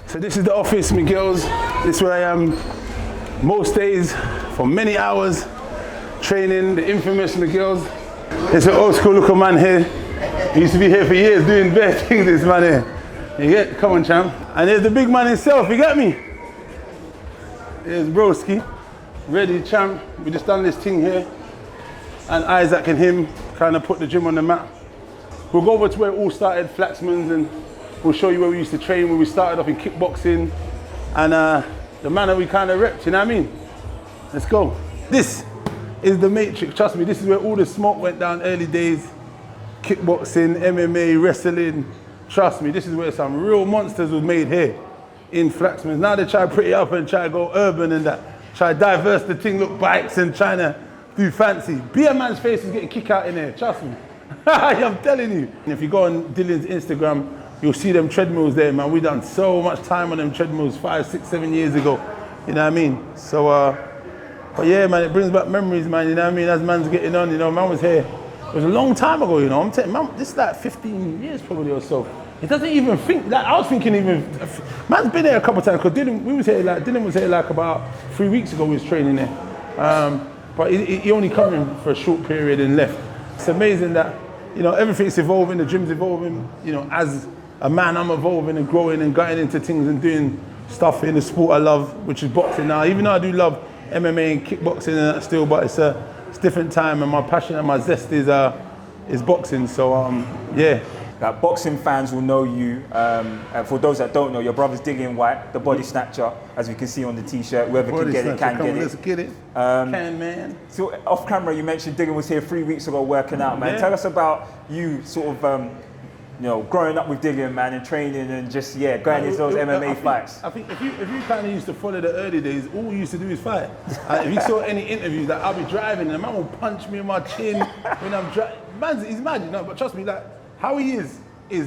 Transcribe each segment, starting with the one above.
So this is the office, my girls. This is where I am most days for many hours, training the infamous my girls. It's an old school looking man here. He used to be here for years doing bad things, this man here. You get? Come on, champ. And there's the big man himself, you get me? There's Broski, ready, champ. We just done this thing here. And Isaac and him kind of put the gym on the map. We'll go over to where it all started, Flaxman's, and we'll show you where we used to train, where we started off in kickboxing, and the manner we kind of repped, you know what I mean? Let's go. This is the matrix, trust me, this is where all the smoke went down early days. Kickboxing, MMA, wrestling, trust me, this is where some real monsters was made here in Flaxman's. Now they try to pretty up and try to go urban and that, try to diverse the thing, look bikes and trying to do fancy. Beer man's face is getting kicked out in here, trust me. I'm telling you. And if you go on Dillian's Instagram, you'll see them treadmills there, man. We done so much time on them treadmills 5, 6, 7 years ago. You know what I mean? So, but yeah, man, it brings back memories, man. You know what I mean? As man's getting on, you know, man was here. It was a long time ago, you know. I'm telling man, this is like 15 years probably or so. He doesn't even think, like, I was thinking even, man's been there a couple of times, because Dillian was here like about 3 weeks ago, we was training there. But he only come in for a short period and left. It's amazing that, you know, everything's evolving, the gym's evolving, you know, as a man, I'm evolving and growing and getting into things and doing stuff in the sport I love, which is boxing now. Even though I do love MMA and kickboxing and that still, but it's different time, and my passion and my zest is boxing. So yeah. Boxing fans will know you. And for those that don't know, your brother's Dillian Whyte, the body snatcher, as we can see on the t-shirt. Whoever can get it, can get it. Let's get it. Can, man. So off camera, you mentioned Dillian was here 3 weeks ago working out, man. Yeah. Tell us about you sort of, you know, growing up with Dillian, man, and training and just, going into those MMA fights. I think if you kind of used to follow the early days, all we used to do is fight. If you saw any interviews, that I'll be driving and the man will punch me in my chin when I'm driving. He's mad, you know, but trust me, like, how he is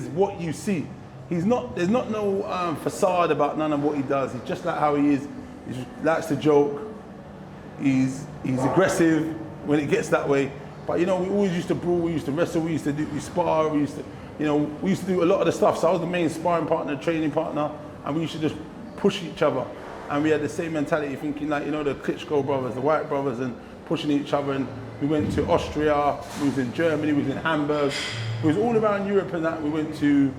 what you see. There's not no facade about none of what he does. He's just like how he is. He likes to joke. He's aggressive when it gets that way. But you know, we always used to brawl, we used to wrestle, we spar, we used to do a lot of the stuff. So I was the main sparring partner, training partner, and we used to just push each other. And we had the same mentality, thinking like, you know, the Klitschko brothers, the Whyte brothers, and pushing each other. And we went to Austria, we was in Germany, we was in Hamburg. We was all around Europe and that. We went to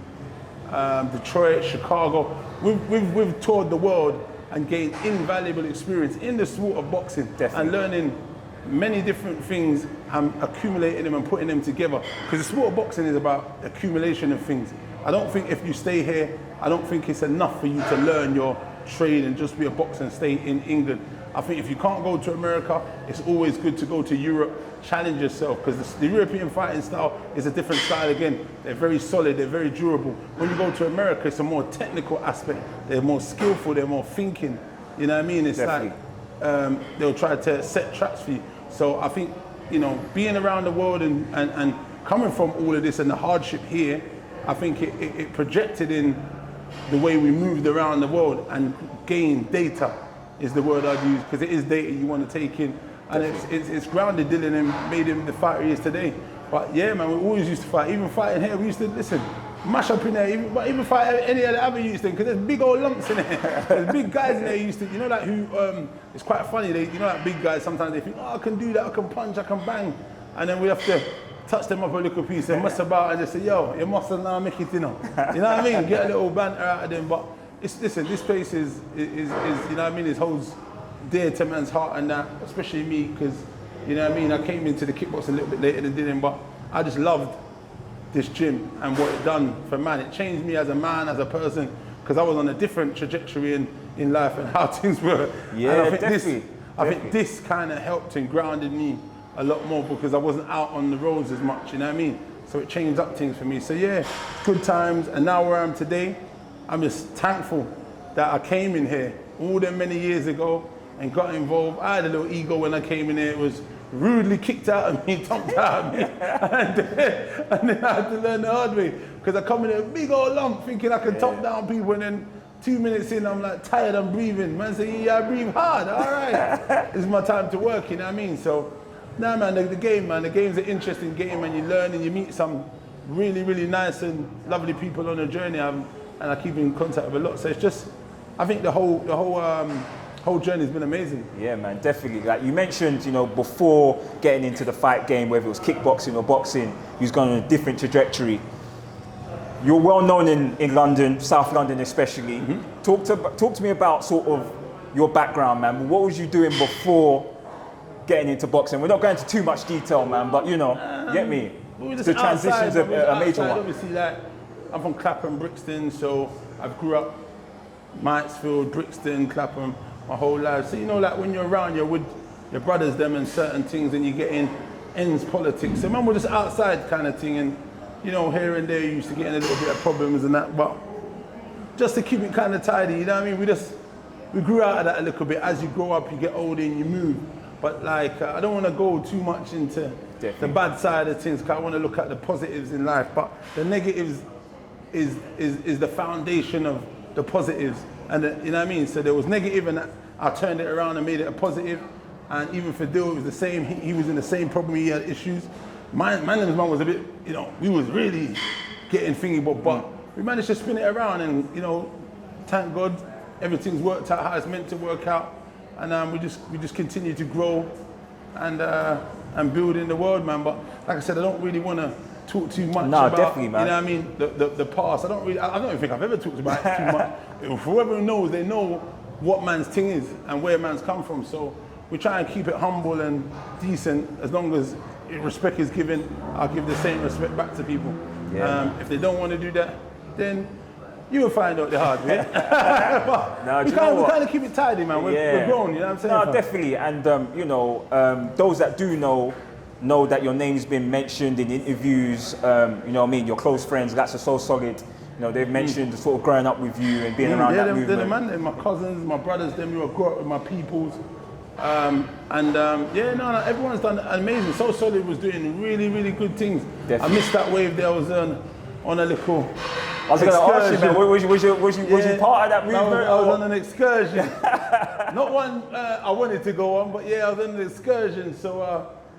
Detroit, Chicago. We've toured the world and gained invaluable experience in the sport of boxing. Definitely. And learning many different things and accumulating them and putting them together. Because the sport of boxing is about accumulation of things. I don't think if you stay here, I don't think it's enough for you to learn your trade and just be a boxer and stay in England. I think if you can't go to America, it's always good to go to Europe, challenge yourself, because the European fighting style is a different style again. They're very solid, they're very durable. When you go to America, it's a more technical aspect. They're more skillful, they're more thinking. You know what I mean? It's Definitely. Like they'll try to set traps for you. So I think, you know, being around the world and coming from all of this and the hardship here, I think it projected in the way we moved around the world and gained data. Is the word I'd use, because it is data you want to take in, and it's grounded Dillian and made him the fighter he is today. But yeah, man, we always used to fight. Even fighting here, we used to mash up in there. Even fight any of the other youths because there's big old lumps in there. There's big guys in there used to, you know, like who. It's quite funny. You know, like big guys. Sometimes they think, oh, I can do that. I can punch. I can bang, and then we have to touch them up a little piece and mess about and just say, yo, you mustn't now make it, you know. You know what I mean? Get a little banter out of them, but. Listen, this place is you know what I mean, it holds dear to man's heart and that, especially me, because, you know what I mean, I came into the kickbox a little bit later than Dillian, but I just loved this gym and what it done for man. It changed me as a man, as a person, because I was on a different trajectory in life and how things were. Yeah, and I think this kind of helped and grounded me a lot more because I wasn't out on the roads as much, you know what I mean? So it changed up things for me. So yeah, good times, and now where I am today, I'm just thankful that I came in here all them many years ago and got involved. I had a little ego when I came in here. It was rudely kicked out of me, dumped out of me. and then I had to learn the hard way because I come in a big old lump thinking I can top down people, and then 2 minutes in, I'm like tired, I'm breathing. Man say, yeah, I breathe hard, all right. This is my time to work, you know what I mean? So, nah man, the game's an interesting game, and you learn and you meet some really, really nice and lovely people on the journey. and I keep in contact with a lot. So it's just, I think the whole journey's been amazing. Yeah, man, definitely. Like you mentioned, you know, before getting into the fight game, whether it was kickboxing or boxing, you was going on a different trajectory. You're well known in London, South London especially. Talk to me about sort of your background, man. What was you doing before getting into boxing? We're not going into too much detail, man, but you know, get me. The transition's a major one. Obviously, like, I'm from Clapham, Brixton, so I grew up Mitesfield, Brixton, Clapham, my whole life. So you know, like when you're around, you're with your brothers, them, and certain things, and you get in ends politics. So man, we're just outside kind of thing, and you know, here and there, you used to get in a little bit of problems and that, but just to keep it kind of tidy, you know what I mean? We grew out of that a little bit. As you grow up, you get older and you move. But like, I don't want to go too much into the bad side of things, because I want to look at the positives in life. But the negatives is the foundation of the positives. And you know what I mean? So there was negative, and I turned it around and made it a positive. And even for Dill, it was the same. He was in the same problem. He had issues. Man was a bit, you know, we was really getting thingy, but we managed to spin it around, and you know, thank God, everything's worked out how it's meant to work out, and we just continue to grow and build in the world, man. But like I said, I don't really want to talk too much about, definitely, man. You know what I mean, the past. I don't even think I've ever talked about it too much. Whoever knows, they know what man's thing is and where man's come from. So we try and keep it humble and decent. As long as respect is given, I'll give the same respect back to people. Yeah. If they don't want to do that, then you will find out the hard way. But we kind of keep it tidy, man. We're grown, you know what I'm saying? No, definitely. And you know, those that do know that your name's been mentioned in interviews. You know what I mean? Your close friends, that's so solid. You know, they've mentioned sort of growing up with you and being around that movement. They're the man, my cousins, my brothers, them who grew up with my peoples. Everyone's done amazing. So Solid was doing really, really good things. Definitely. I missed that wave there. I was on a little I was going to ask you, man, was you part of that movement? I was on an excursion. Not one I wanted to go on, but yeah, I was on an excursion. So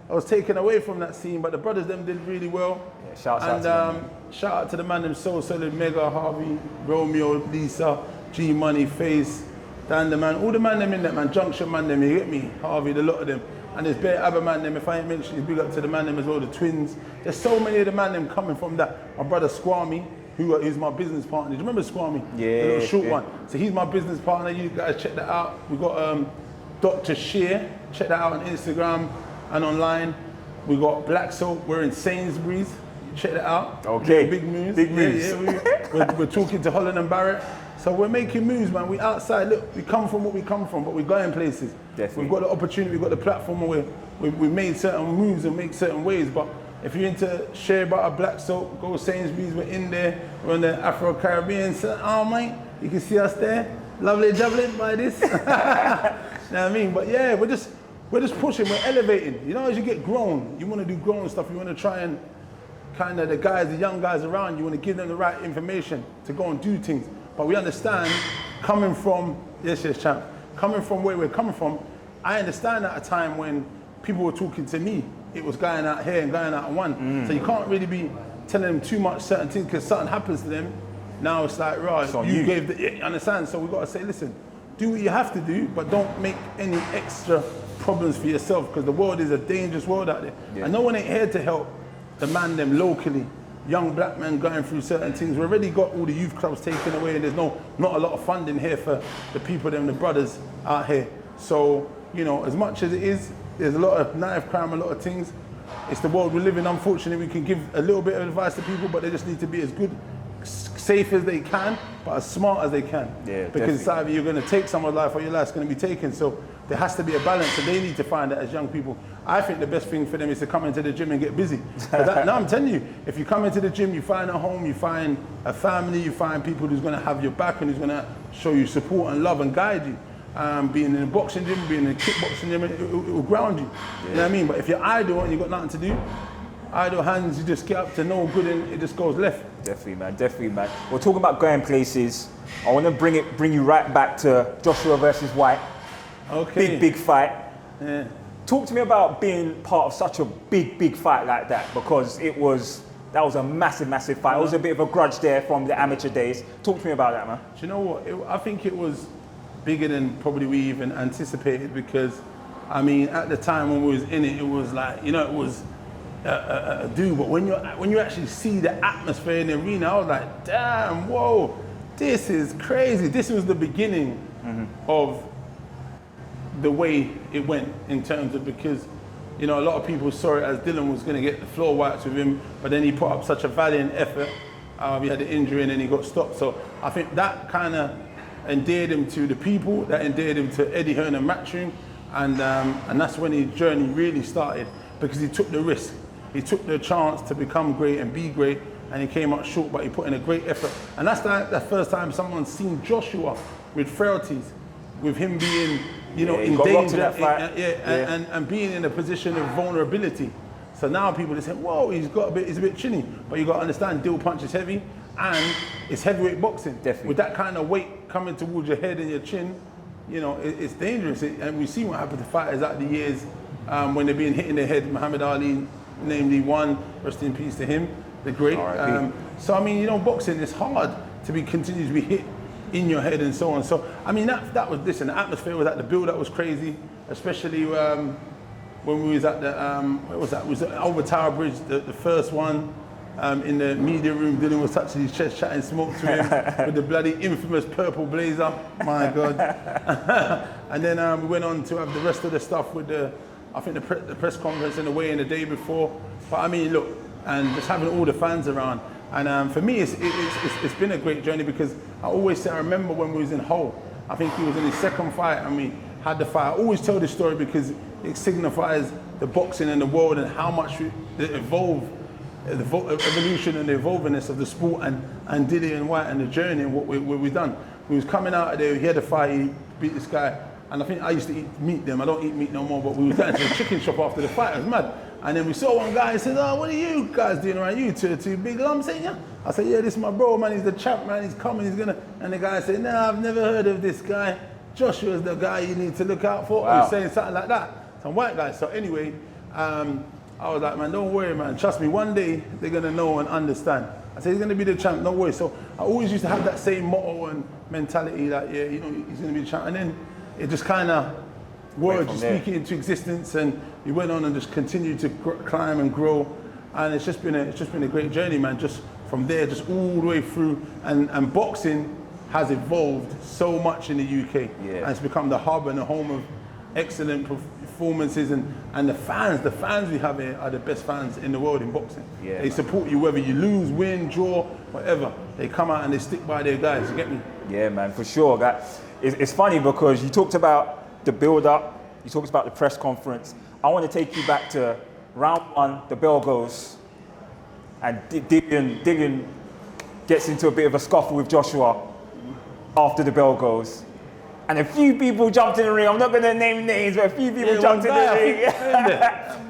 I was taken away from that scene, but the brothers them did really well. Yeah, shout out to the man them, So Solid, Mega, Harvey, Romeo, Lisa, G Money, Face, Dan the man, all the man them in that, man, Junction man them, you get me, Harvey, the lot of them. And there's bare other man them, if I ain't mentioned, big up to the man them as well, the twins. There's so many of the man them coming from that. My brother Squammy, who is my business partner. Do you remember Squammy? Yeah. The little short one. So he's my business partner, you guys check that out. We got Dr. Shear, check that out on Instagram and online. We got Black Soap, we're in Sainsbury's, check that out. Okay. Big moves. Big moves. Yeah, we're talking to Holland and Barrett. So we're making moves, man. We outside. Look, we come from what we come from, but we're going places. Definitely. We've got the opportunity, we've got the platform where we made certain moves and make certain ways. But if you're into shea butter, Black Soap, go Sainsbury's, we're in there. We're on the Afro-Caribbean. So, oh, mate, you can see us there. Lovely jubbling by this. You know what I mean? But yeah, we're just pushing, we're elevating. You know, as you get grown, you want to do grown stuff. You want to try and kind of the young guys around, you want to give them the right information to go and do things. But we understand, coming from, champ, coming from where we're coming from, I understand at a time when people were talking to me, it was going out here and going out on one. So you can't really be telling them too much certain things because something happens to them. Now it's like, right, so you gave the, understand? So we've got to say, listen, do what you have to do, but don't make any extra problems for yourself because the world is a dangerous world out there. Yeah. And no one ain't here to help the man them locally. Young black men going through certain things. We've already got all the youth clubs taken away and there's not a lot of funding here for the people, them, the brothers out here. So, you know, as much as it is, there's a lot of knife crime, a lot of things. It's the world we live in. Unfortunately, we can give a little bit of advice to people, but they just need to be as good, safe as they can, but as smart as they can. Yeah, because it's either you're going to take someone's life or your life's going to be taken. So there has to be a balance, and they need to find that as young people. I think the best thing for them is to come into the gym and get busy. Now I'm telling you, if you come into the gym, you find a home, you find a family, you find people who's going to have your back and who's going to show you support and love and guide you. Being in a boxing gym, being in a kickboxing gym, it will ground you. Yeah. You know what I mean? But if you're idle and you've got nothing to do, idle hands, you just get up to no good and it just goes left. Definitely, man. Definitely, man. We're talking about going places. I want to bring you right back to Joshua versus Whyte. Okay. Big fight. Yeah. Talk to me about being part of such a big fight like that, because it was That was a massive, massive fight. It was a bit of a grudge there from the amateur days. Talk to me about that, man. Do you know what? I think it was bigger than probably we even anticipated, because, I mean, at the time when we was in it, it was like, you know, it was a do. But when you actually see the atmosphere in the arena, I was like, damn, whoa, this is crazy. This was the beginning of the way it went in terms of, because, you know, a lot of people saw it as Dillian was going to get the floor wipes with him, but then he put up such a valiant effort. He had the injury and then he got stopped. So I think that kind of endeared him to the people, that endeared him to Eddie Hearn and Matchroom, and that's when his journey really started, because he took the risk. He took the chance to become great and be great, and he came up short, but he put in a great effort. And that's the first time someone's seen Joshua with frailties, with him being, you know, in danger, and being in a position of vulnerability. So now people are saying, whoa, he's a bit chinny. But you got to understand, Dill punch is heavy, and it's heavyweight boxing. Definitely. With that kind of weight coming towards your head and your chin, you know, it's dangerous. And we've seen what happened to fighters out the years when they're being hit in the head. Muhammad Ali, namely one, rest in peace to him, the great. So I mean, you know, boxing is hard to continue to be hit in your head and so on. So I mean, that was, listen, the atmosphere was at the build-up was crazy, especially when we was at the where was that? It was over Tower Bridge, the first one. In the media room, Dillian was touching his chest, chatting smoke to him with the bloody infamous purple blazer. My God. And then we went on to have the rest of the stuff with the press conference and the weigh-in the day before. But I mean, look, and just having all the fans around. And for me, it's been a great journey, because I always say, I remember when we was in Hull, I think he was in his second fight and we had the fight. I always tell this story because it signifies the boxing and the world and how much it evolved, the evolution and the evolvingness of the sport, and Dillian Whyte and the journey and what we've done. We was coming out of there, he had a fight, he beat this guy, and I think I used to eat meat then, I don't eat meat no more, but we was going to the chicken shop after the fight, it was mad. And then we saw one guy and said, oh, what are you guys doing around? You two big lumps, ain't ya? I said, yeah, this is my bro, man, he's the champ, man, he's coming, he's gonna, and the guy said, nah, I've never heard of this guy. Joshua's the guy you need to look out for. Wow. He was saying something like that, some white guy. So anyway, I was like, man, don't worry, man. Trust me, one day they're going to know and understand. I said, he's going to be the champ, don't worry. So I always used to have that same motto and mentality, like, yeah, you know, he's going to be the champ. And then it just kind of, words just speaking into existence, and he went on and just continued to climb and grow. And it's just been a great journey, man. Just from there, just all the way through. And boxing has evolved so much in the UK. Yeah. And it's become the hub and the home of excellent performances, and the fans we have here are the best fans in the world in boxing. Yeah, they support you whether you lose, win, draw, whatever. They come out and they stick by their guys, you get me? Yeah, man, for sure. It's funny because you talked about the build-up, you talked about the press conference. I want to take you back to round one, the bell goes, and Dillian gets into a bit of a scuffle with Joshua after the bell goes. And a few people jumped in the ring. I'm not going to name names, but a few people jumped in the ring.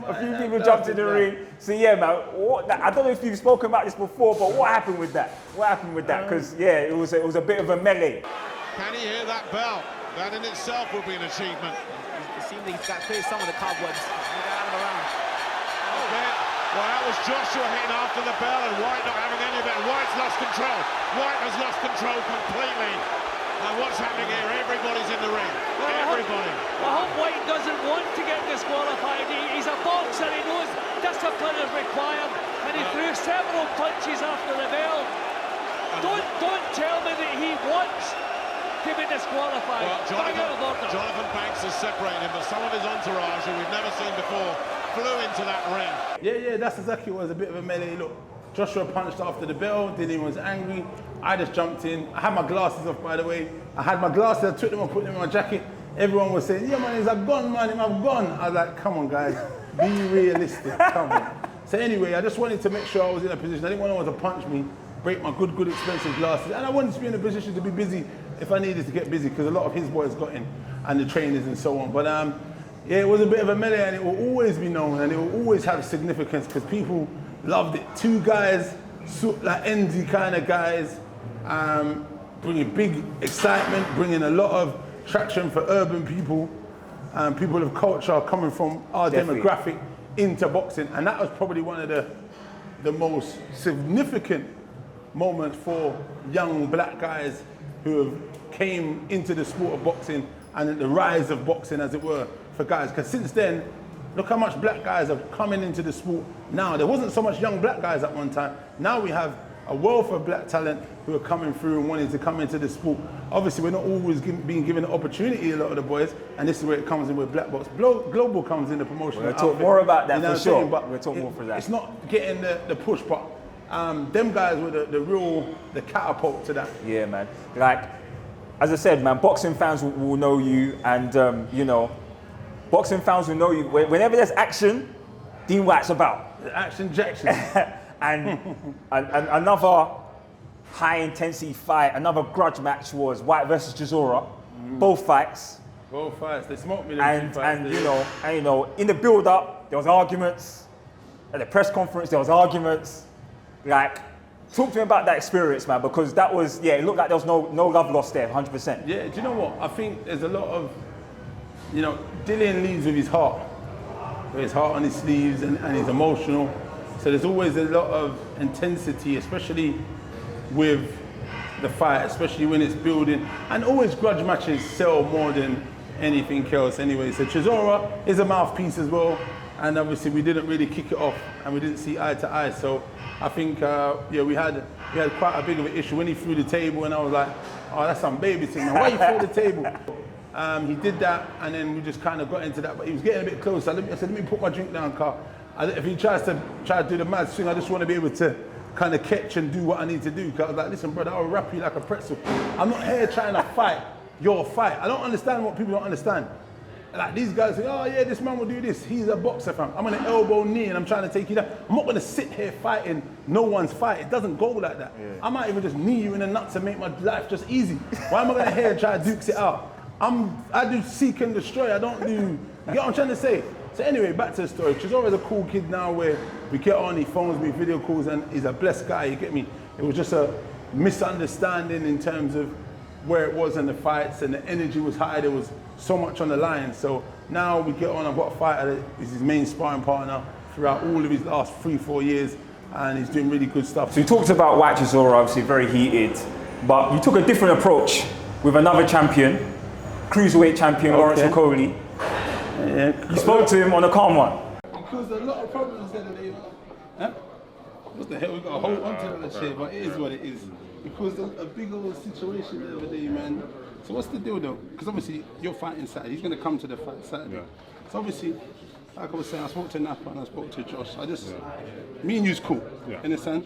A few people jumped in the ring. So yeah, man, I don't know if you've spoken about this before, but what happened with that? What happened with that? Because yeah, it was a bit of a melee. Can he hear that bell? That in itself would be an achievement. It seemed he's got clear some of the cobwebs. Well, that was Joshua hitting after the bell, and Whyte not having any of it. Whyte's lost control. Whyte has lost control completely. And what's happening here? Everybody's in the ring. Everybody. I hope Whyte doesn't want to get disqualified. He's a boxer. He knows discipline is required, and he threw several punches after the bell. Don't tell me that he wants to be disqualified. Well, Jonathan Banks has separated him, but some of his entourage, who we've never seen before, flew into that ring. Yeah, that's exactly what it was, a bit of a melee. Look, Joshua punched after the bell, Dillian was angry. I just jumped in. I had my glasses off, by the way. I had my glasses, I took them and put them in my jacket. Everyone was saying, yeah, man, he's a gun, man, he's a gun. I was like, come on, guys, be realistic, come on. So anyway, I just wanted to make sure I was in a position. I didn't want anyone to punch me, break my good, expensive glasses. And I wanted to be in a position to be busy if I needed to get busy, because a lot of his boys got in, and the trainers and so on. But yeah, it was a bit of a melee, and it will always be known, and it will always have significance, because people loved it. Two guys, like ND kind of guys, bringing big excitement, bringing a lot of traction for urban people, people of culture coming from our demographic into boxing. And that was probably one of the the most significant moment for young black guys who have came into the sport of boxing and the rise of boxing, as it were, for guys. Because since then, look how much black guys are coming into the sport now. There wasn't so much young black guys at one time. Now we have a wealth of black talent who are coming through and wanting to come into the sport. Obviously, we're not always being given the opportunity, a lot of the boys, and this is where it comes in with Blvck Box Global comes in the promotion. We'll talk more about that, for sure. But we'll talk more for that. It's not getting the push, but them guys were the catapult to that. Yeah, man. Like, as I said, man, boxing fans will know you, and you know, boxing fans will know you. Whenever there's action, Dean Whyte's about. Action Jackson. and another high intensity fight, another grudge match was Whyte versus Chisora. Both fights. Both fights. They smoked me. And you know, in the build up, there was arguments. At the press conference, there was arguments. Like, talk to me about that experience, man, because that was, yeah, it looked like there was no love lost there, 100%. Yeah, do you know what? I think there's a lot of, you know, Dillian leads with his heart on his sleeves, and he's emotional. So there's always a lot of intensity, especially with the fight, especially when it's building. And always grudge matches sell more than anything else anyway. So Chisora is a mouthpiece as well. And obviously we didn't really kick it off and we didn't see eye to eye. So I think, yeah, we had quite a big of an issue when he threw the table, and I was like, oh, that's some baby thing, man. Why you threw the table? He did that, and then we just kind of got into that, but he was getting a bit closer. I said, let me put my drink down, car. If he tries to do the mad swing, I just want to be able to kind of catch and do what I need to do. Because I was like, listen, brother, I'll wrap you like a pretzel. I'm not here trying to fight your fight. I don't understand what people don't understand. Like, these guys say, oh yeah, this man will do this. He's a boxer, fam. I'm on an elbow knee and I'm trying to take you down. I'm not going to sit here fighting no one's fight. It doesn't go like that. Yeah. I might even just knee you in the nuts and make my life just easy. Why am I going to here try to dukes it out? I do seek and destroy. I don't do, you get what I'm trying to say? So anyway, back to the story. Chisora's a cool kid now where we get on, he phones me, video calls, and he's a blessed guy, you get me? It was just a misunderstanding in terms of where it was in the fights, and the energy was high, there was so much on the line. So now we get on, I've got a fighter that is his main sparring partner throughout all of his last 3-4 years, and he's doing really good stuff. So you talked about Whyte Chisora, obviously very heated, but you took a different approach with another champion, cruiserweight champion, Ruiz II. Yeah. You spoke to him on a calm one. Because a lot of problems there today. Huh? What the hell, we got to hold on to that shit, but it is what it is. Because a big old situation the other day, man. So what's the deal though? Because obviously you're fighting Saturday. He's going to come to the fight Saturday. Yeah. So obviously, like I was saying, I spoke to Napa and I spoke to Josh. Me and you's cool, understand?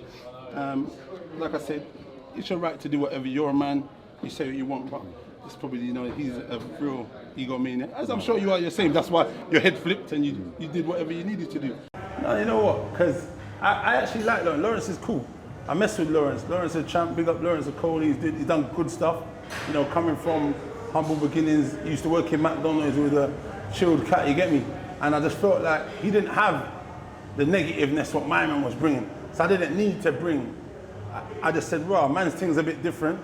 Like I said, it's your right to do whatever. You're a man, you say what you want, but it's probably, you know, he's a real egomaniac. As I'm sure you are, you're saying. That's why your head flipped and you did whatever you needed to do. No, you know what? Because I actually like Lawrence. Lawrence is cool. I mess with Lawrence. Lawrence is a champ. Big up Lawrence Okolie. He's done good stuff. You know, coming from humble beginnings. He used to work in McDonald's with a chilled cat, you get me? And I just felt like he didn't have the negativeness what my man was bringing. So I didn't need to bring. I just said, raw, man's thing's a bit different.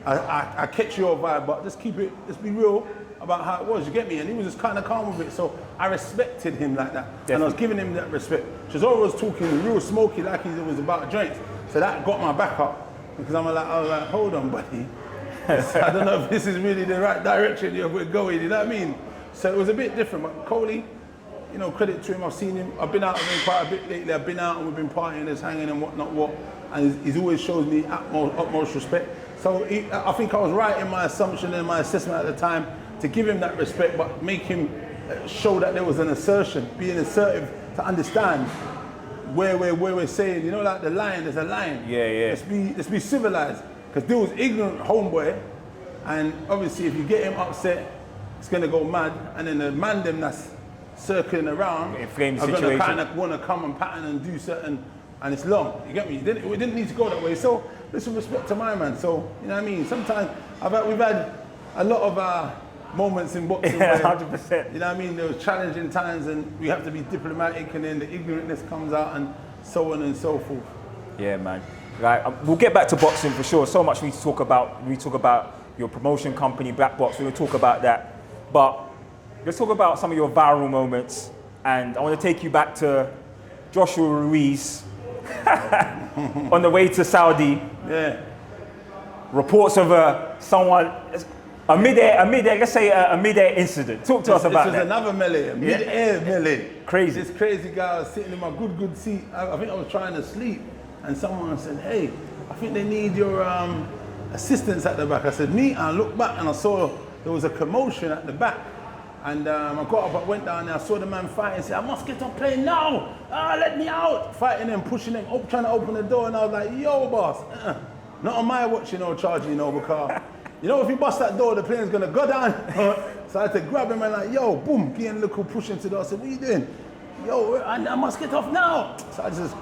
I catch your vibe, but just keep it, let's be real about how it was, you get me? And he was just kind of calm with it, so I respected him like that. Definitely. And I was giving him that respect. Chisora was talking real smoky like he was about joints, so that got my back up, because I was like, hold on, buddy. I don't know if this is really the right direction we're going, you know what I mean? So it was a bit different, but Okolie, you know, credit to him, I've seen him, I've been out with him quite a bit lately, I've been out and we've been partying, there's hanging and what, and he's always shows me utmost respect. So I think I was right in my assumption and my assessment at the time to give him that respect, but make him show that there was an assertion, being assertive to understand where we're saying, you know, like the line, there's a line. Yeah. Let's be civilized. Because there was ignorant homeboy, and obviously if you get him upset, it's gonna go mad, and then the man them that's circling around are gonna kind of wanna come and pattern and do certain, and it's long, you get me? We didn't need to go that way, so listen, respect to my man. So, you know what I mean? Sometimes we've had a lot of moments in boxing where, 100%. you know what I mean? There was challenging times and we have to be diplomatic, and then the ignorantness comes out and so on and so forth. Yeah, man. Like, we'll get back to boxing for sure. So much we need to talk about. We talk about your promotion company, Blvck Box. We're going to talk about that. But let's talk about some of your viral moments. And I want to take you back to Joshua Ruiz on the way to Saudi. Yeah. Reports of a mid-air, let's say a mid-air incident. Talk to us about that. This was another melee, a mid-air melee. Crazy. This crazy guy was sitting in my good seat. I think I was trying to sleep, and someone said, "Hey, I think they need your assistance at the back." I said, "Me?" And I looked back and I saw there was a commotion at the back. And I got up, I went down there, I saw the man fighting, said, "I must get on plane now! Let me out!" Fighting them, pushing them, trying to open the door, and I was like, "Yo, boss, not on my watch, charging, because, if you bust that door, the plane's gonna go down." So I had to grab him and like, "Yo, boom," getting a little push into the door. I said, "What are you doing?" "Yo, I must get off now." So I just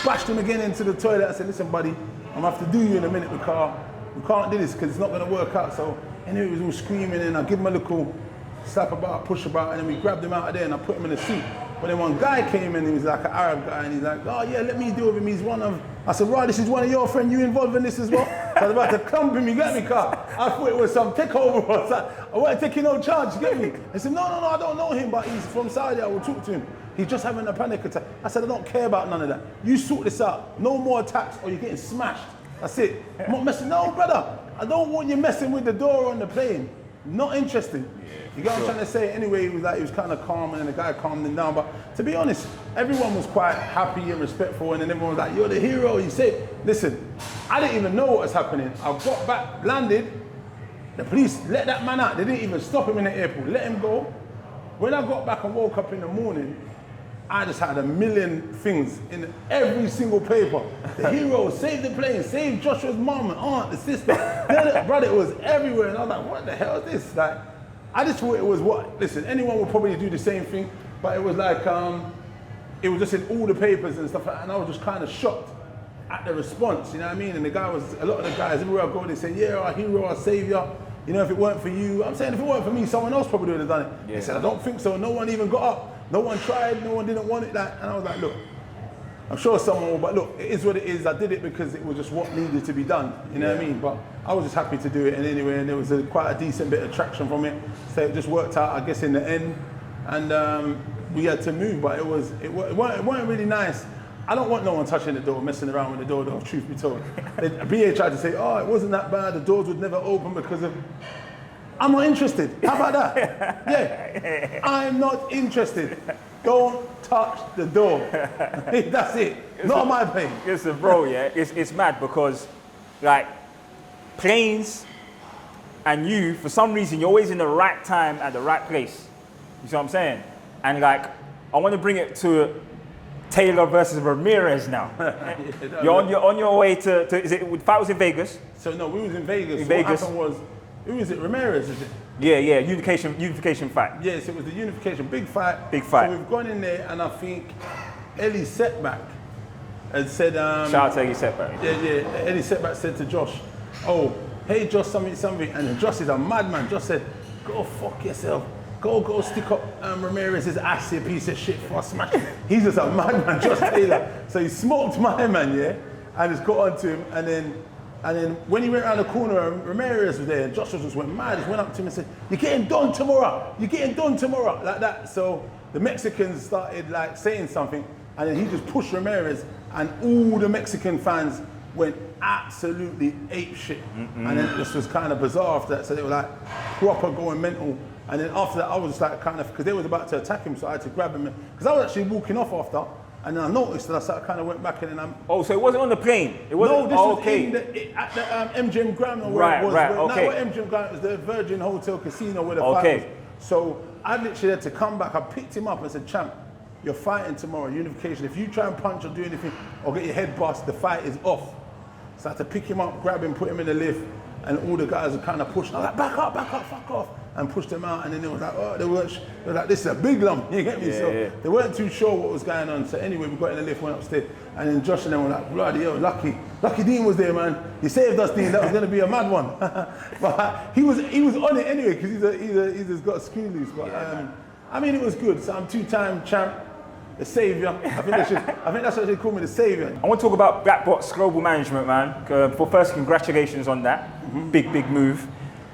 bashed him again into the toilet. I said, "Listen, buddy, I'm gonna have to do you in a minute because we can't do this because it's not gonna work out." So anyway, he was all screaming and I give him a little slap about, push about, and then we grabbed him out of there and I put him in the seat. But then one guy came in, he was like an Arab guy, and he's like, "Oh yeah, let me deal with him, he's one of..." I said, "Right, this is one of your friends, you involved in this as well?" So I was about to clump him, you get me, car? I thought it was some takeover or something. I wasn't taking no charge, you get me? He said, no, I don't know him, but he's from Saudi, I will talk to him. He's just having a panic attack. I said, "I don't care about none of that. You sort this out. No more attacks or you're getting smashed. That's it. I'm not messing." "No, brother, I don't want you messing with the door on the plane. Not interested." You get what I'm trying to say? Anyway, he was kind of calm, and the guy calmed him down. But to be honest, everyone was quite happy and respectful, and then everyone was like, "You're the hero." You say, listen, I didn't even know what was happening. I got back, landed, the police let that man out. They didn't even stop him in the airport, let him go. When I got back and woke up in the morning, I just had a million things in every single paper. The hero, saved the plane, saved Joshua's mom and aunt, the sister. Brother, it was everywhere. And I was like, what the hell is this? Like, I just thought it was listen, anyone would probably do the same thing, but it was like, it was just in all the papers and stuff, and I was just kind of shocked at the response, you know what I mean? And a lot of the guys, everywhere I go, they say, "Yeah, our hero, our savior. If it weren't for you..." I'm saying, if it weren't for me, someone else probably would have done it. Yeah. They said, "I don't think so. No one even got up. No one tried, no one didn't want it." And I was like, look, I'm sure someone will, but look, it is what it is. I did it because it was just what needed to be done, you know what I mean? But I was just happy to do it, and anyway, and there was quite a decent bit of traction from it. So it just worked out, I guess, in the end, and we had to move, but it weren't really nice. I don't want no one touching the door, messing around with the door, though, truth be told. BA tried to say, "Oh, it wasn't that bad, the doors would never open because of..." I'm not interested. How about that? Yeah, I'm not interested. Don't touch the door. That's it. Not my pain. Listen, bro, yeah, it's mad because, like, planes and you, for some reason, you're always in the right time at the right place. You see what I'm saying? And, like, I want to bring it to Taylor versus Ramirez now. You're on your way to the fight was in Vegas? So, no, we was in Vegas. In Vegas. What happened was, who is it? Ramirez, is it? Yeah, unification fight. Yes, it was the unification, big fight. Big fight. So we've gone in there, and I think Eddie Setback had said... Shout out to Eddie Setback. Yeah, Eddie Setback said to Josh, "Oh, hey Josh, something." And Josh is a madman. Josh said, "Go fuck yourself. Go stick up Ramirez's ass, you piece of shit, for a smash." He's just a madman, Josh Taylor. So he smoked my man, yeah, and just got onto him, and then when he went around the corner, Ramirez was there, and Joshua just went mad. He went up to him and said, "You're getting done tomorrow. You're getting done tomorrow," like that. So the Mexicans started like saying something, and then he just pushed Ramirez, and all the Mexican fans went absolutely ape shit. And then it just was kind of bizarre after that. So they were like proper going mental. And then after that, I was just like because they was about to attack him, so I had to grab him. Because I was actually walking off after. And then I noticed that I kind of went back and then I'm... Oh, so it wasn't on the plane? It wasn't, no, this was at the MGM Grand, or where it was. Right, okay. Not MGM Grand, it was the Virgin Hotel Casino where the fight was. So I literally had to come back. I picked him up and said, "Champ, you're fighting tomorrow, unification. If you try and punch or do anything or get your head bust, the fight is off." So I had to pick him up, grab him, put him in the lift, and all the guys were kind of pushing. I was like, back up, fuck off. And pushed them out, and then they was like, oh, they were like, "This is a big lump," you get me? They weren't too sure what was going on. So anyway, we got in the lift, went upstairs, and then Josh and them were like, "Bloody hell, lucky Dean was there, man. You saved us, Dean. That was going to be a mad one." But he was on it anyway because he's just got a screw loose. But I mean, it was good. So I'm two-time champ, the savior. I think that's what they call me, the savior. I want to talk about Blvck Box Global Management, man. First, congratulations on that. Big move.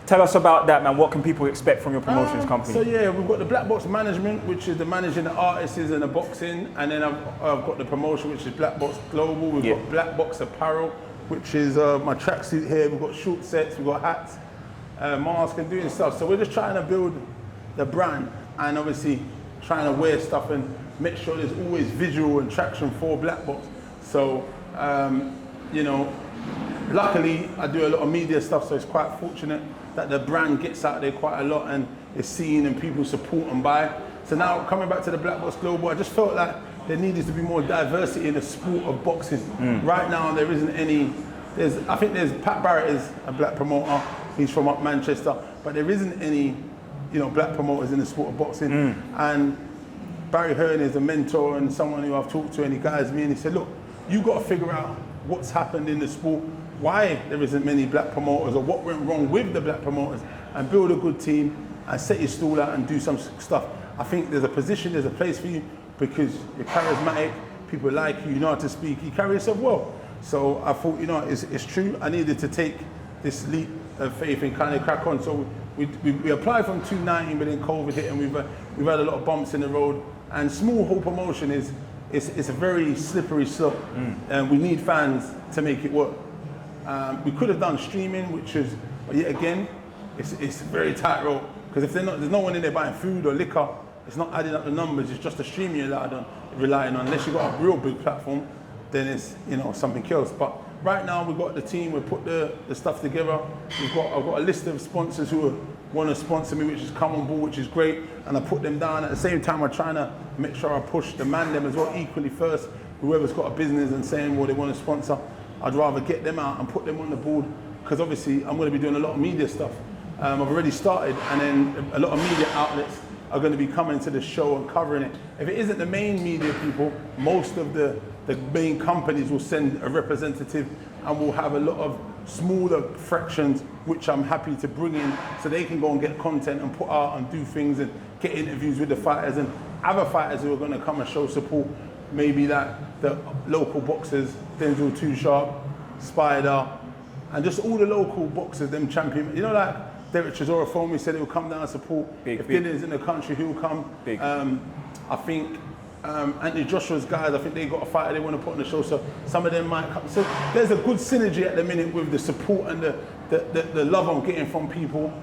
Tell us about that, man. What can people expect from your promotions company? So yeah, we've got the Blvck Box Management, which is the managing the artists and the boxing, and then I've got the promotion, which is Blvck Box Global. We've got Blvck Box Apparel, which is my tracksuit here. We've got short sets, we've got hats, masks, and doing stuff. So we're just trying to build the brand, and obviously trying to wear stuff and make sure there's always visual and traction for Blvck Box. So you know, luckily I do a lot of media stuff, so it's quite fortunate that the brand gets out there quite a lot and is seen and people support and buy. So now coming back to the Blvck Box Global, I just felt like there needed to be more diversity in the sport of boxing. Right now there isn't any, I think there's Pat Barrett is a black promoter, he's from up Manchester, but there isn't any, you know, black promoters in the sport of boxing. And Barry Hearn is a mentor and someone who I've talked to, and he guides me and he said, look, you got to figure out what's happened in the sport, why there isn't many black promoters, or what went wrong with the black promoters, and build a good team and set your stall out and do some stuff. I think there's a position, there's a place for you because you're charismatic, people like you, you know how to speak, you carry yourself well. So I thought, you know, it's true. I needed to take this leap of faith and kind of crack on. So we applied from 2019, but then COVID hit, and we've had a lot of bumps in the road. And small hall promotion is a very slippery slope, and we need fans to make it work. We could have done streaming, which is, yet again, it's very tightrope, because if there's no one in there buying food or liquor, it's not adding up the numbers, it's just the streaming you're relying on. Unless you've got a real big platform, then it's, you know, something else. But right now we've got the team, we've put the stuff together. I've got a list of sponsors who want to sponsor me, which has come on board, which is great, and I put them down. At the same time, I'm trying to make sure I push the man them as well equally first. Whoever's got a business and saying, well, they want to sponsor, I'd rather get them out and put them on the board, because obviously I'm going to be doing a lot of media stuff. I've already started, and then a lot of media outlets are going to be coming to the show and covering it. If it isn't the main media people, most of the main companies will send a representative, and we'll have a lot of smaller fractions, which I'm happy to bring in so they can go and get content and put out and do things and get interviews with the fighters and other fighters who are going to come and show support. Maybe that the local boxers, Denzel Too Sharp, Spider, and just all the local boxers, them champion. You know, like Derek Chisora phoned me, said he'll come down and support. If Dillian's in the country, he'll come. I think Anthony Joshua's guys, I think they got a fighter they want to put on the show, so some of them might come. So there's a good synergy at the minute with the support and the love I'm getting from people.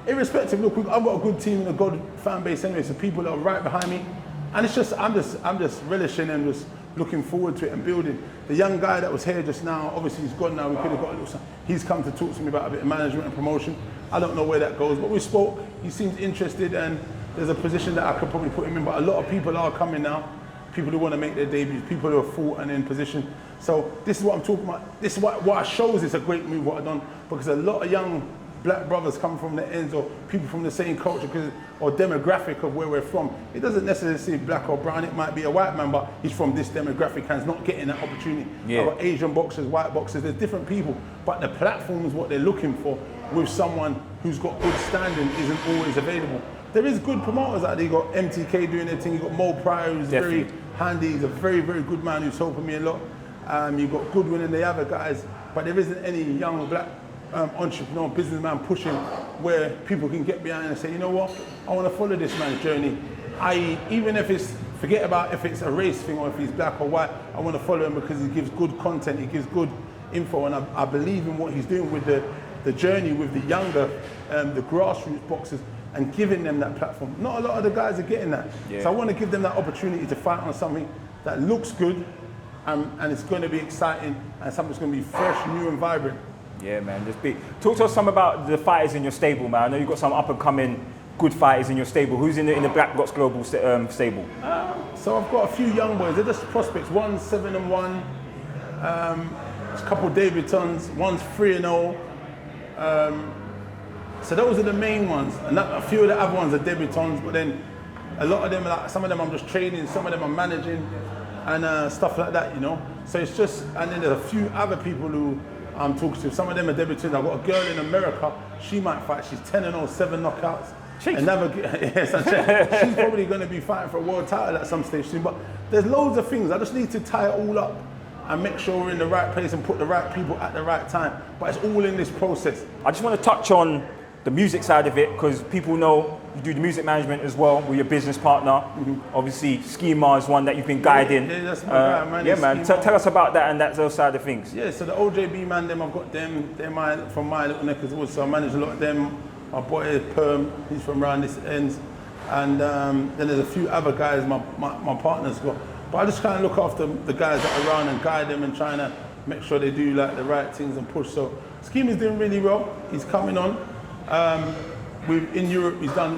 Irrespective, look, I've got a good team and a good fan base anyway, so people that are right behind me. And it's just, I'm just relishing and just looking forward to it and building. The young guy that was here just now, obviously he's gone now, we could have got a little, he's come to talk to me about a bit of management and promotion. I don't know where that goes, but we spoke, he seems interested, and there's a position that I could probably put him in, but a lot of people are coming now, people who want to make their debuts, people who are fought and in position. So this is what I'm talking about. This is what shows it's a great move what I've done, because a lot of young black brothers come from the ends, or people from the same culture or demographic of where we're from. It doesn't necessarily say black or brown, it might be a white man, but he's from this demographic and is not getting that opportunity. I've got Asian boxers, white boxers, there's different people, but the platform is what they're looking for with someone who's got good standing isn't always available. There is good promoters out there. You got MTK doing their thing, you got Mo Pryor who's very handy, he's a very, very good man who's helping me a lot. You've got Goodwin and the other guys, but there isn't any young black entrepreneur, businessman pushing where people can get behind and say, you know what, I want to follow this man's journey. Even if it's, forget about if it's a race thing or if he's black or white, I want to follow him because he gives good content, he gives good info, and I believe in what he's doing with the journey with the younger, the grassroots boxers, and giving them that platform. Not a lot of the guys are getting that. So I want to give them that opportunity to fight on something that looks good, and it's going to be exciting, and something that's going to be fresh, new and vibrant. Yeah, man, just big. Talk to us some about the fighters in your stable, man. I know you've got some up-and-coming good fighters in your stable. Who's in the Blvck Box Global stable? So I've got a few young boys. They're just prospects. One's 7-1. There's a couple of debutants. One's 3-0. So those are the main ones. And a few of the other ones are debutants, but then a lot of them, like, some of them I'm just training, some of them I'm managing, and stuff like that, you know. So it's just, and then there's a few other people who I'm talking to. Some of them are debutants. I've got a girl in America. She might fight. She's 10-0, 7 knockouts. She's probably going to be fighting for a world title at some stage soon. But there's loads of things. I just need to tie it all up and make sure we're in the right place and put the right people at the right time. But it's all in this process. I just want to touch on the music side of it, because people know you do the music management as well with your business partner. Obviously, Schema is one that you've been guiding. Yeah, that's my guy, man. Yeah, man. Tell us about that and those side of things. Yeah, so the OJB man, I've got them. They're from my little neck as well. So I manage a lot of them. My boy Perm, he's from around this end, and then there's a few other guys my partners got. But I just kind of look after the guys that are around and guide them and trying to make sure they do like the right things and push. So Schema's doing really well. He's coming on. In Europe, I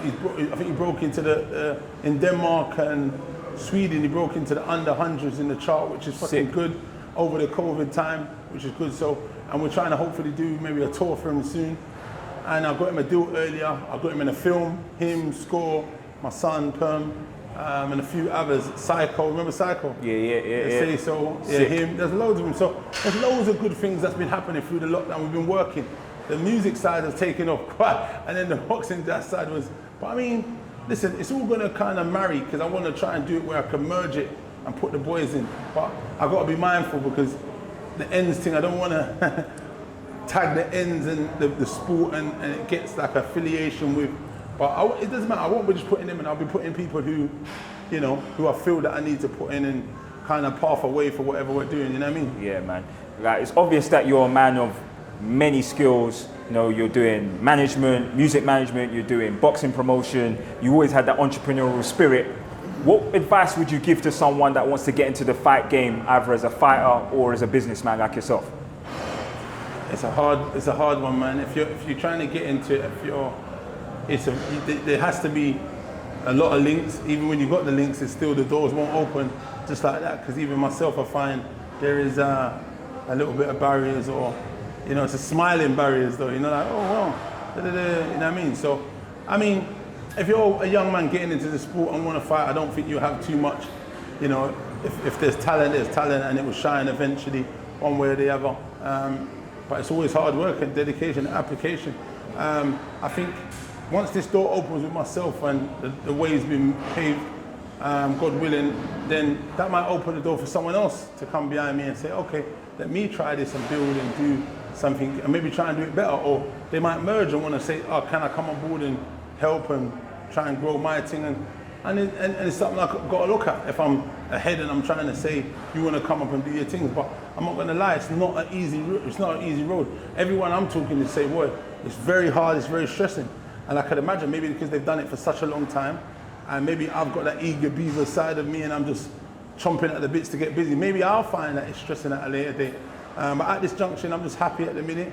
think he broke into in Denmark and Sweden, he broke into the under hundreds in the chart, which is fucking good over the COVID time, which is good. So, and we're trying to hopefully do maybe a tour for him soon. And I got him a deal earlier. I got him in a film, him, Score, my son, Perm, and a few others. Psycho, remember Psycho? Yeah. So, yeah, him. There's loads of them. So there's loads of good things that's been happening through the lockdown. We've been working. The music side has taken off quite, and then the boxing that side was. But I mean, listen, it's all going to kind of marry because I want to try and do it where I can merge it and put the boys in. But I got to be mindful because the ends thing, I don't want to tag the ends and the sport and it gets like affiliation with. But it doesn't matter. I won't be just putting them in. I'll be putting people who, you know, who I feel that I need to put in and kind of path away for whatever we're doing. You know what I mean? Yeah, man. Like, it's obvious that you're a man of many skills. You know, you're doing management, music management, you're doing boxing promotion. You always had that entrepreneurial spirit. What advice would you give to someone that wants to get into the fight game, either as a fighter or as a businessman like yourself? It's a hard one, man. If you're trying to get into it, there has to be a lot of links. Even when you've got the links, it's still the doors won't open just like that. Because even myself, I find there is a little bit of barriers, or you know, it's a smiling barriers though. You know, like oh wow, you know what I mean. So, I mean, if you're a young man getting into the sport and want to fight, I don't think you have too much. You know, if there's talent, and it will shine eventually, one way or the other. But it's always hard work and dedication and application. I think once this door opens with myself and the way's been paved, God willing, then that might open the door for someone else to come behind me and say, okay, let me try this and build and do something and maybe try and do it better. Or they might merge and want to say, oh, can I come on board and help and try and grow my thing? And it's something I've got to look at. If I'm ahead and I'm trying to say, you want to come up and do your things, but I'm not going to lie, it's not an easy road. Everyone I'm talking to say, boy, it's very hard, it's very stressing. And I could imagine maybe because they've done it for such a long time, and maybe I've got that eager beaver side of me and I'm just chomping at the bits to get busy. Maybe I'll find that it's stressing at a later date. But at this junction, I'm just happy at the minute,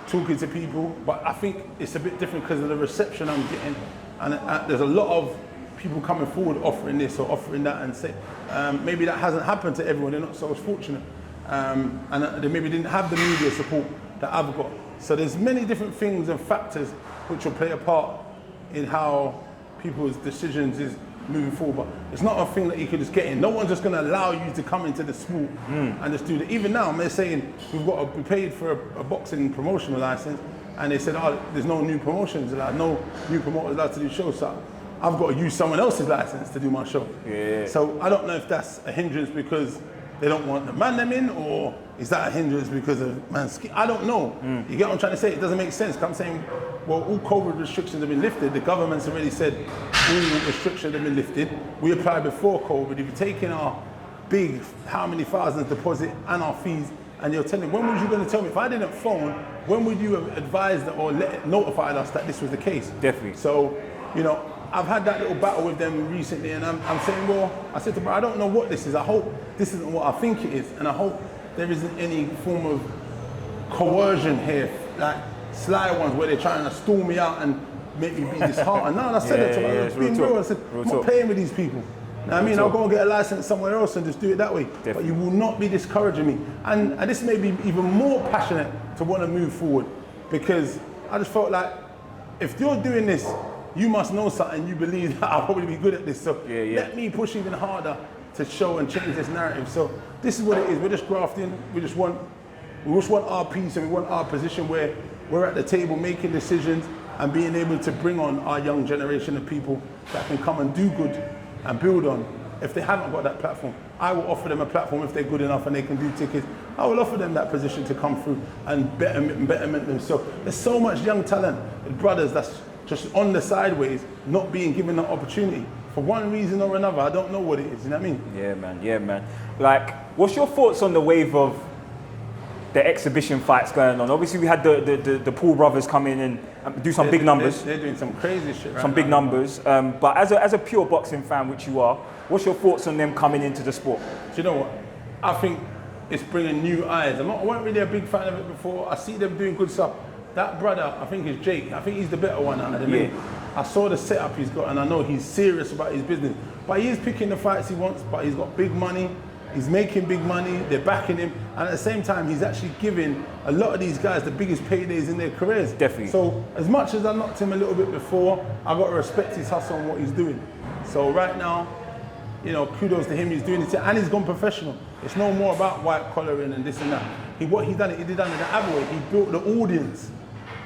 talking to people. But I think it's a bit different because of the reception I'm getting. And there's a lot of people coming forward offering this or offering that, and say maybe that hasn't happened to everyone. They're not so fortunate, and they maybe didn't have the media support that I've got. So there's many different things and factors which will play a part in how people's decisions is moving forward. But it's not a thing that you can just get in. No one's just going to allow you to come into the sport and just do that. Even now, they're saying we've got to be paid for a boxing promotional license, and they said, oh, there's no new promotions allowed, no new promoters allowed to do shows. So I've got to use someone else's license to do my show. Yeah. So I don't know if that's a hindrance because they don't want the man them in, or is that a hindrance because of man's skin? I don't know. You get what I'm trying to say? It doesn't make sense. I'm saying, well, all COVID restrictions have been lifted. The government's already said all restrictions have been lifted. We applied before COVID. If you're taking our big, how many thousands deposit and our fees, and you're telling, when was you going to tell me? If I didn't phone, when would you have advised or notified us that this was the case? Definitely. So, you know, I've had that little battle with them recently, and I'm saying, well, I said to them, I don't know what this is. I hope this isn't what I think it is, and I hope there isn't any form of coercion here, like sly ones where they're trying to stall me out and make me be disheartened. No, and I said it to them. I was being real. I said, I'm not playing with these people. You know what I mean? I'll go and get a license somewhere else and just do it that way. Definitely. But you will not be discouraging me. And this made me even more passionate to want to move forward, because I just felt like if you're doing this, you must know something, you believe that I'll probably be good at this. So let me push even harder to show and change this narrative. So this is what it is. We're just grafting. We just want our piece, and we want our position where we're at the table making decisions and being able to bring on our young generation of people that can come and do good and build on if they haven't got that platform, I will offer them a platform if they're good enough and they can do tickets. I will offer them that position to come through and betterment themselves. There's so much young talent, brothers that's just on the sideways, not being given that opportunity for one reason or another. I don't know what it is, you know what I mean? Yeah, man, yeah, man. Like, what's your thoughts on the wave of the exhibition fights going on? Obviously, we had the Paul brothers come in and do some big numbers. They're doing some crazy shit right now. Some big numbers. But as a pure boxing fan, which you are, what's your thoughts on them coming into the sport? Do you know what? I think it's bringing new eyes. I wasn't really a big fan of it before. I see them doing good stuff. That brother, I think it's Jake. I think he's the better one out of them. Yeah. I saw the setup he's got, and I know he's serious about his business. But he is picking the fights he wants, but he's got big money. He's making big money, they're backing him, and at the same time, he's actually giving a lot of these guys the biggest paydays in their careers. Definitely. So, as much as I knocked him a little bit before, I got to respect his hustle and what he's doing. So right now, you know, kudos to him, he's doing it, and he's gone professional. It's no more about white collaring and this and that. What he did done in the other way, he built the audience,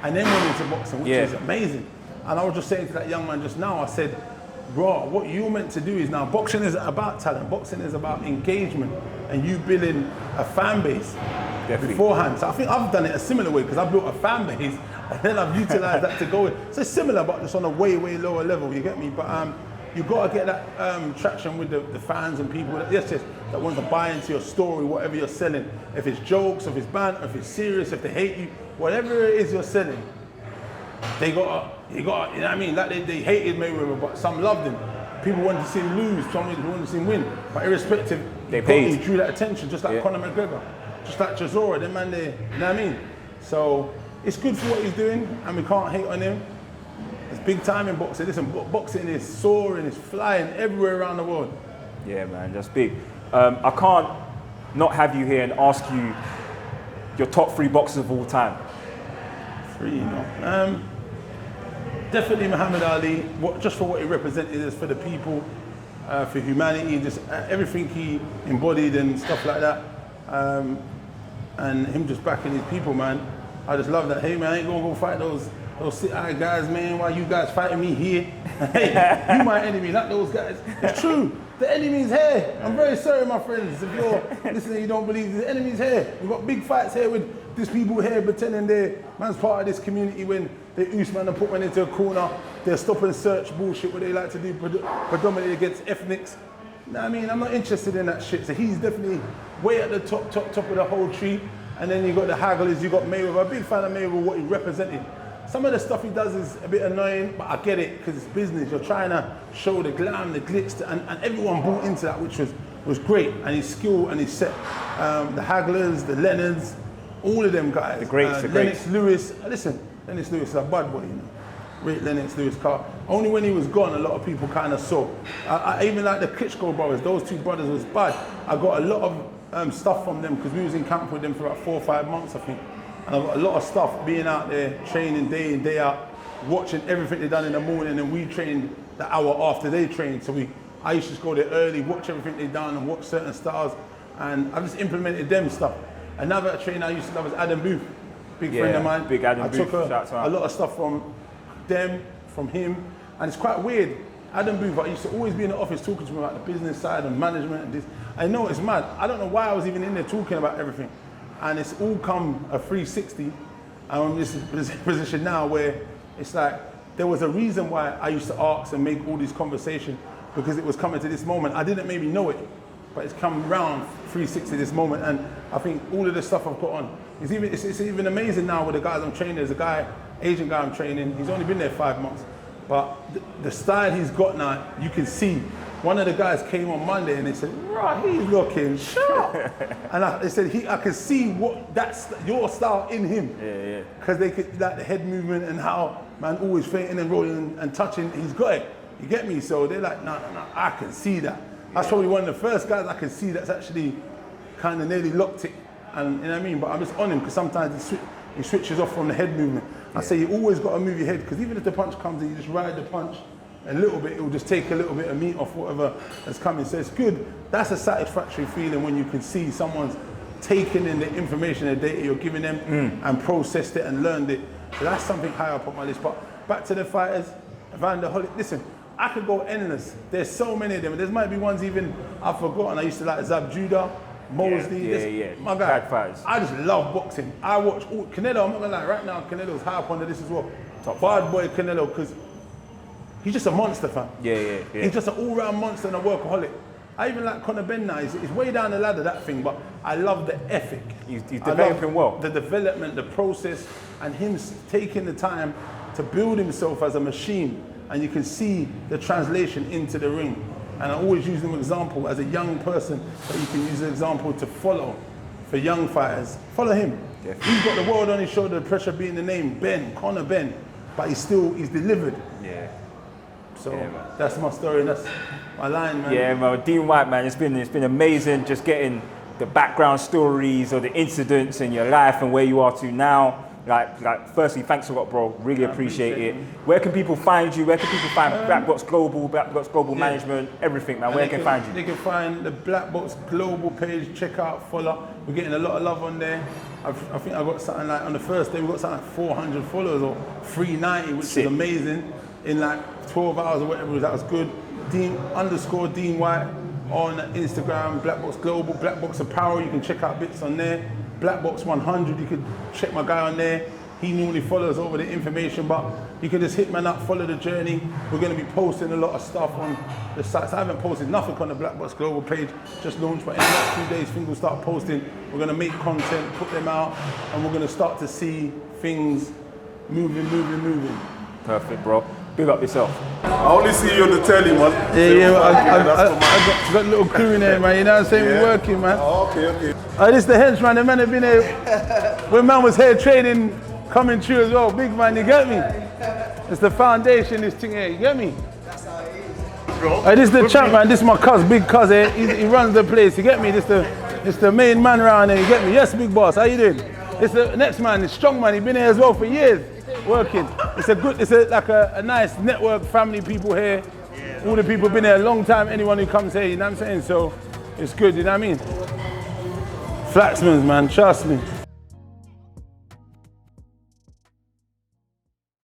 and then went into boxing, which is amazing. And I was just saying to that young man just now, I said, bro, what you're meant to do is now, boxing is about talent, boxing is about engagement, and you building a fan base beforehand. So I think I've done it a similar way, because I built a fan base, and then I've utilized that to go in. So it's similar, but just on a way, way lower level, you get me? But you've got to get that traction with the fans and people that want to buy into your story, whatever you're selling. If it's jokes, if it's banter, if it's serious, if they hate you, whatever it is you're selling, you know what I mean? Like they hated Mayweather, but some loved him. People wanted to see him lose, some wanted to see him win. But irrespective, they paid. He drew that attention, just like Conor McGregor, just like Chisora, them man there, you know what I mean? So it's good for what he's doing, and we can't hate on him. It's big time in boxing. Listen, boxing is soaring, it's flying everywhere around the world. Yeah, man, that's big. I can't not have you here and ask you your top 3 boxers of all time. 3, you know. Definitely Muhammad Ali, just for what he represented for the people, for humanity, just everything he embodied and stuff like that. And him just backing his people, man. I just love that. Hey, man, I ain't gonna go fight those sit-eye guys, man. Why you guys fighting me here? Hey, you my enemy, not those guys. It's true. The enemy's here. I'm very sorry, my friends. If you're listening, you don't believe the enemy's here. We've got big fights here with these people here pretending man's part of this community when they Usman and put man into a corner. They're stop and search bullshit, what they like to do predominantly against ethnics. I mean, I'm not interested in that shit. So he's definitely way at the top of the whole tree. And then you got the hagglers, you got Mayweather. I'm a big fan of Mayweather, what he represented. Some of the stuff he does is a bit annoying, but I get it, because it's business. You're trying to show the glam, the glitz, and everyone bought into that, which was great. And his skill and his set. The hagglers, the Leonards, all of them guys. The greats, Lennox Lewis. Listen, Lennox Lewis is a bad boy, you know. Great Lennox Lewis car. Only when he was gone, a lot of people kind of saw. I even like the Klitschko brothers. Those 2 brothers was bad. I got a lot of stuff from them, because we was in camp with them for about 4 or 5 months, I think. And I've got a lot of stuff being out there, training day in, day out, watching everything they done in the morning, and we trained the hour after they trained. So I used to just go there early, watch everything they done, and watch certain stars, and I just implemented them stuff. Another trainer I used to love was Adam Booth, big friend of mine. Big Adam Booth. I took a lot of stuff from them, from him, and it's quite weird. Adam Booth, I used to always be in the office talking to him about the business side and management and this. I know it's mad. I don't know why I was even in there talking about everything. And it's all come a 360. And I'm in this position now where it's like, there was a reason why I used to ask and make all these conversations, because it was coming to this moment. I didn't maybe know it, but it's come round 360 this moment. And I think all of the stuff I've got on, it's even amazing now with the guys I'm training. There's a Asian guy I'm training, he's only been there 5 months. But the style he's got now, you can see. One of the guys came on Monday and they said, right, he's looking sharp. And they said, I could see that's your style in him. Yeah. Because they could, like the head movement and how man always fainting and rolling and touching, he's got it. You get me? So they're like, no, I can see that. That's probably one of the first guys I can see that's actually kind of nearly locked it. And you know what I mean? But I'm just on him, because sometimes he switches off from the head movement. I say you always got to move your head, because even if the punch comes in, you just ride the punch a little bit, it will just take a little bit of meat off whatever is coming. So it's good. That's a satisfactory feeling when you can see someone's taken in the information and data you're giving them and processed it and learned it. So that's something high up on my list. But back to the fighters, Evander Holyfield. Listen, I could go endless. There's so many of them. There might be ones even I've forgotten. I used to like Zab Judah, Mosley. My guy. I just love boxing. I watch all Canelo. I'm not gonna lie. Right now, Canelo's high up under this as well. Bad boy Canelo, because he's just a monster, fam. He's just an all-round monster and a workaholic. I even like Conor Ben now. He's way down the ladder, that thing, but I love the ethic. He's developing well. The development, the process, and him taking the time to build himself as a machine. And you can see the translation into the ring. And I always use them as an example as a young person that you can use as an example to follow for young fighters. Follow him. Definitely. He's got the world on his shoulder, the pressure being the name, Conor Ben, but he's delivered. So that's my story, and that's my line, man. Yeah, man, Dean Whyte, man, it's been amazing just getting the background stories or the incidents in your life and where you are to now. Like, firstly, thanks a lot, bro. Really appreciate it. Where can people find you? Where can people find Blvck Box Global, Blvck Box Global Management, everything, man? Where can they find you? They can find the Blvck Box Global page. Check out, follow. We're getting a lot of love on there. I think I got something like, on the first day, we got something like 400 followers or 390, which is amazing. In like 12 hours or whatever, that was good. Dean Whyte on Instagram, Blvck Box Global, Blvck Box Apparel, you can check out bits on there. Blvck Box 100, you could check my guy on there. He normally follows over the information, but you can just hit man up, follow the journey. We're going to be posting a lot of stuff on the sites. I haven't posted nothing on the Blvck Box Global page, just launched, but in the next few days, things will start posting. We're going to make content, put them out, and we're going to start to see things moving. Perfect, bro. Big up yourself. I only see you on the telly, man. I got a little crew in there, man. You know what I'm saying? We're working, man. Oh, okay. This is the henchman. The man have been here when man was here training, coming through as well. Big man, you get me? It's the foundation, this thing here. You get me? That's how it is. Bro. This is the champ, man. This is my cuz, big cuz here. He runs the place. You get me? This the main man around here. You get me? Yes, big boss. How you doing? It's the next man, the strong man. He's been here as well for years. Working. It's like a nice network, family people here. All the people been here a long time, anyone who comes here, you know what I'm saying? So it's good, you know what I mean? Flaxmans, man, trust me.